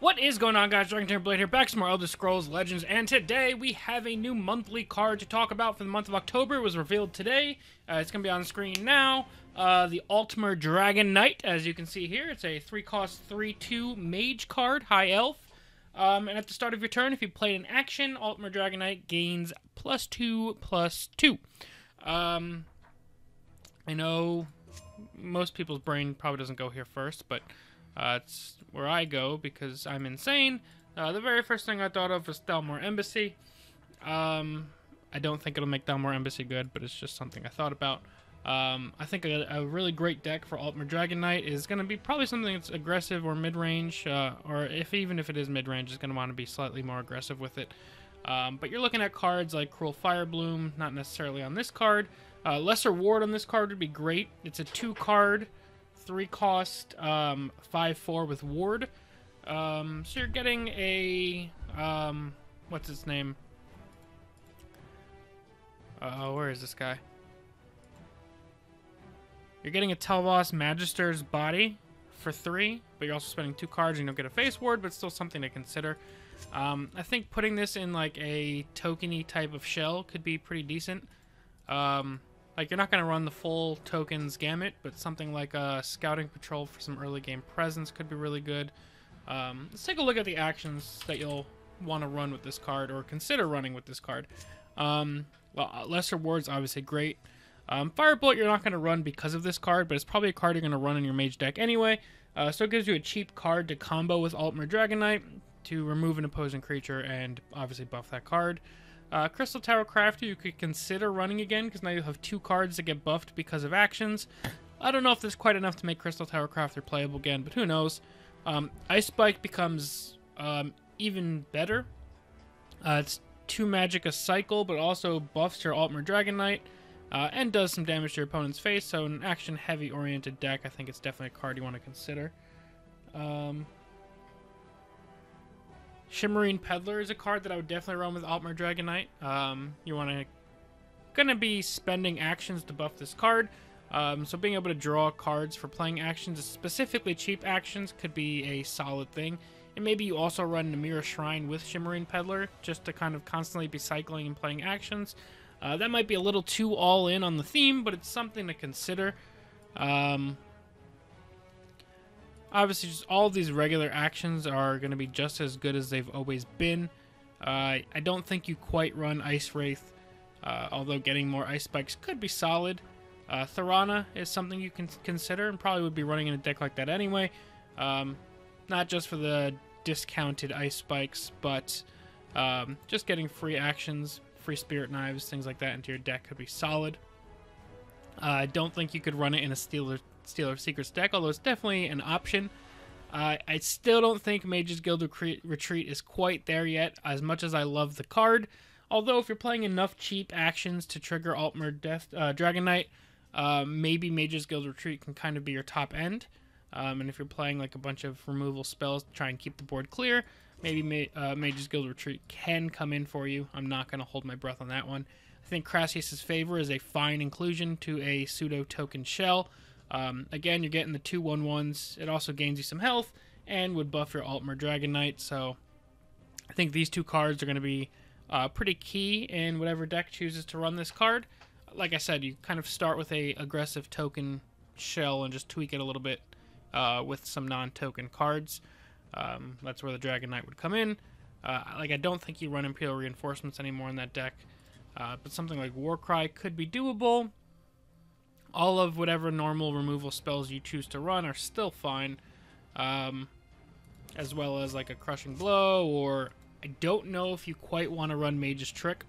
What is going on, guys? DragonTamerBlayde here, back to more Elder Scrolls Legends, and today we have a new monthly card to talk about for the month of October. It was revealed today. It's going to be on screen now. The Altmer Dragonknight, as you can see here. It's a 3-cost 3/2 Mage card, High Elf. And at the start of your turn, if you play an action, Altmer Dragonknight gains +2/+2. I know most people's brain probably doesn't go here first, but it's where I go because I'm insane. The very first thing I thought of was Altmer Embassy. I don't think it'll make Altmer Embassy good, but it's just something I thought about. I think a really great deck for Altmer Dragonknight is going to be probably something that's aggressive or mid-range, or even if it is mid-range, it's going to want to be slightly more aggressive with it. But you're looking at cards like Cruel Firebloom, not necessarily on this card. Lesser Ward on this card would be great. It's a 2-card, 3-cost, 5/4 with Ward. So you're getting a, what's its name? Where is this guy? You're getting a Telvos Magister's Body for 3, but you're also spending 2 cards and you don't get a face ward, but still something to consider. I think putting this in like a tokeny type of shell could be pretty decent. Like, you're not going to run the full tokens gamut, but something like a Scouting Patrol for some early game presence could be really good. Let's take a look at the actions that you'll want to run with this card, or consider running with this card. Well, Lesser Ward's obviously great. Firebolt you're not going to run because of this card, but it's probably a card you're going to run in your Mage deck anyway. So it gives you a cheap card to combo with Altmer Dragonknight to remove an opposing creature and obviously buff that card. Crystal Tower Crafter you could consider running again, because now you have 2 cards that get buffed because of actions. I don't know if there's quite enough to make Crystal Tower Crafter playable again, but who knows. Ice Spike becomes even better. It's 2 magic a cycle, but also buffs your Altmer Dragonknight, and does some damage to your opponent's face, so in an action-heavy oriented deck, I think it's definitely a card you want to consider. Shimmerine Peddler is a card that I would definitely run with Altmer Dragonknight. You want to gonna be spending actions to buff this card, so being able to draw cards for playing actions, specifically cheap actions, could be a solid thing. And maybe you also run Namira Shrine with Shimmerine Peddler, just to kind of constantly be cycling and playing actions. That might be a little too all-in on the theme, but it's something to consider. Obviously, just all of these regular actions are going to be just as good as they've always been. I don't think you quite run Ice Wraith, although getting more Ice Spikes could be solid. Thorana is something you can consider, and probably would be running in a deck like that anyway. Not just for the discounted Ice Spikes, but just getting free actions, free Spirit Knives, things like that into your deck could be solid. I don't think you could run it in a Stealer Secrets deck, although it's definitely an option. I still don't think Mage's Guild Retreat is quite there yet, as much as I love the card. Although if you're playing enough cheap actions to trigger Altmer Dragonknight, maybe Mage's Guild Retreat can kind of be your top end. And if you're playing like a bunch of removal spells to try and keep the board clear, maybe Mage's Guild Retreat can come in for you. I'm not going to hold my breath on that one. I think Crassius' Favor is a fine inclusion to a pseudo-token shell. Again, you're getting the 2/1/1s. It also gains you some health and would buff your Altmer Dragonknight. So I think these 2 cards are going to be pretty key in whatever deck chooses to run this card. Like I said, you kind of start with a aggressive token shell and just tweak it a little bit with some non-token cards. That's where the Dragonknight would come in. I don't think you run Imperial Reinforcements anymore in that deck, but something like Warcry could be doable. All of whatever normal removal spells you choose to run are still fine, as well as like a Crushing Blow, or I don't know if you quite want to run Mage's Trick,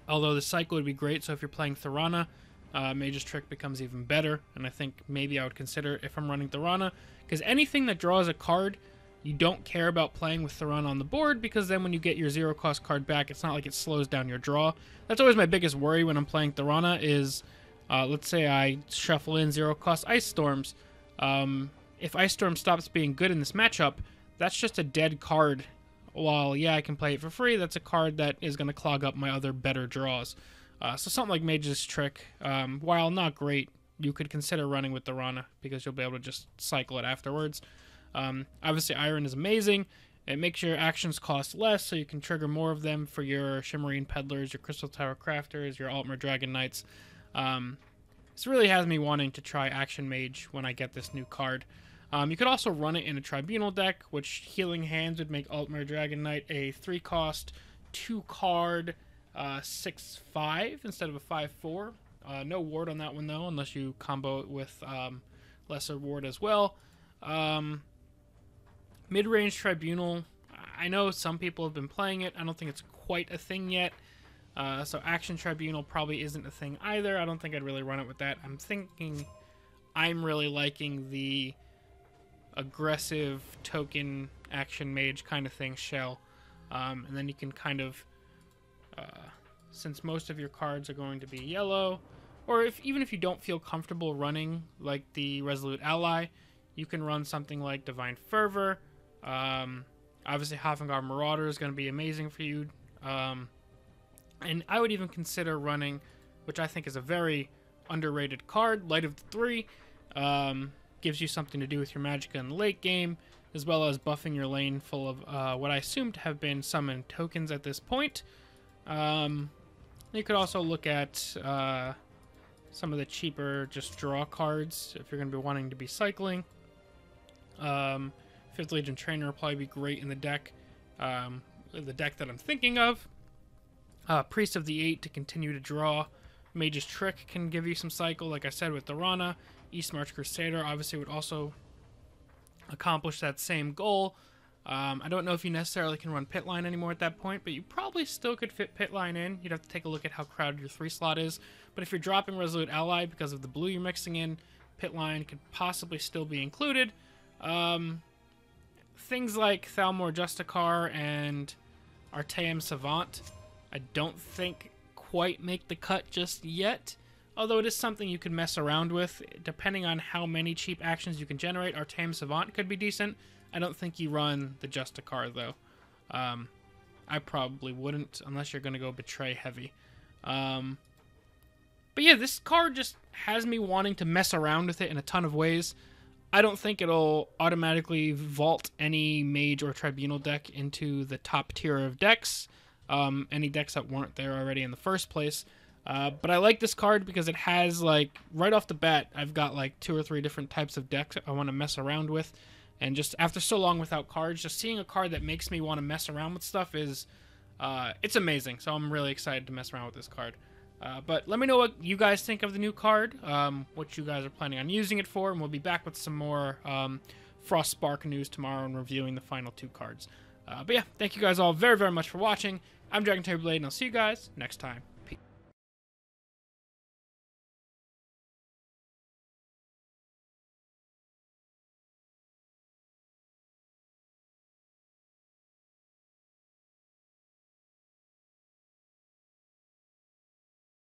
although the cycle would be great. So if you're playing Thorana, Mage's Trick becomes even better, and I think maybe I would consider if I'm running Thorana, because anything that draws a card, you don't care about playing with Thorana on the board, because then when you get your 0-cost card back, it's not like it slows down your draw. That's always my biggest worry when I'm playing Thorana is, let's say I shuffle in 0-cost Ice Storms. If Ice Storm stops being good in this matchup, that's just a dead card. While, yeah, I can play it for free, that's a card that is going to clog up my other better draws. So something like Mage's Trick, while not great, you could consider running with Thorana, because you'll be able to just cycle it afterwards. Obviously, Iron is amazing. It makes your actions cost less, so you can trigger more of them for your Shimmerine Peddlers, your Crystal Tower Crafters, your Altmer Dragonknights. This really has me wanting to try Action Mage when I get this new card. You could also run it in a Tribunal deck, which Healing Hands would make Altmer Dragonknight a 3-cost, 2-card, 6/5 instead of a 5/4. No ward on that one, though, unless you combo it with lesser ward as well. Mid-range Tribunal, I know some people have been playing it. I don't think it's quite a thing yet. So Action Tribunal probably isn't a thing either. I don't think I'd really run it with that. I'm really liking the aggressive token Action Mage kind of thing shell. And then you can kind of, since most of your cards are going to be yellow, or even if you don't feel comfortable running like the Resolute Ally, you can run something like Divine Fervor. Obviously, Hafengar Marauder is going to be amazing for you. And I would even consider running, which I think is a very underrated card, Light of the Three. Gives you something to do with your Magicka in the late game, as well as buffing your lane full of what I assume to have been summoned tokens at this point. You could also look at some of the cheaper just draw cards if you're going to be wanting to be cycling. 5th Legion Trainer will probably be great in the deck that I'm thinking of. Priest of the 8 to continue to draw. Mage's Trick can give you some cycle, like I said, with the Rana. East March Crusader obviously would also accomplish that same goal. I don't know if you necessarily can run Pitline anymore at that point, but you probably still could fit Pitline in. You'd have to take a look at how crowded your 3-slot is. But if you're dropping Resolute Ally because of the blue you're mixing in, Pitline could possibly still be included. Things like Thalmor Justicar and Artaeum Savant I don't think quite make the cut just yet, although it is something you can mess around with. Depending on how many cheap actions you can generate, Artaeum Savant could be decent. I don't think you run the Justicar, though. I probably wouldn't, unless you're going to go Betray heavy. But yeah, this card just has me wanting to mess around with it in a ton of ways. I don't think it'll automatically vault any Mage or Tribunal deck into the top tier of decks. Any decks that weren't there already in the first place. But I like this card because it has, like, right off the bat, I've got, like, 2 or 3 different types of decks I want to mess around with. And just after so long without cards, just seeing a card that makes me want to mess around with stuff is, it's amazing. So I'm really excited to mess around with this card. But let me know what you guys think of the new card, what you guys are planning on using it for, and we'll be back with some more Frostspark news tomorrow and reviewing the final 2 cards. But yeah, thank you guys all very, very much for watching. I'm DragonTamerBlayde, and I'll see you guys next time.